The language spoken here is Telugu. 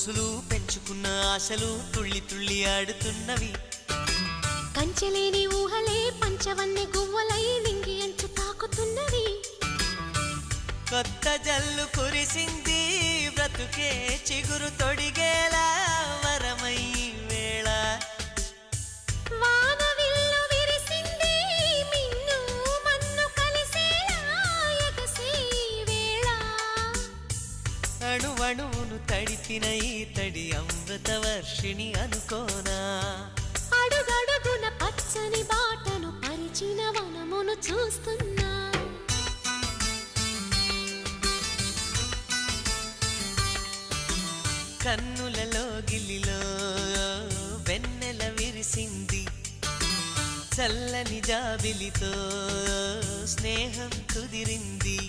ఊసులు పెంచుకున్న ఆశలు తుళ్ళి తుళ్ళి ఆడుతున్నవి. కంచెలేని ఊహలే పంచవన్నె గువ్వలై నింగి అంచు తాకుతున్నవి. కొత్త జల్లు కురిసింది బ్రతుకే చిగురు తొడిగేలా వరమై వేళ. వానవిల్లు విరిసింది మిన్ను మన్ను కలిసేలా ఎగసే వేళ. అణువణువును తడిపిన ఈ తడి అమృత వర్షిణి అనుకోనా. అడుగడుగున పచ్చని బాటను పరిచిన వనమును చూస్తున్నా. కన్నులలో గిల్లిలో వెన్నెల విరిసింది. చల్లని జాబిలితో స్నేహం కుదిరింది.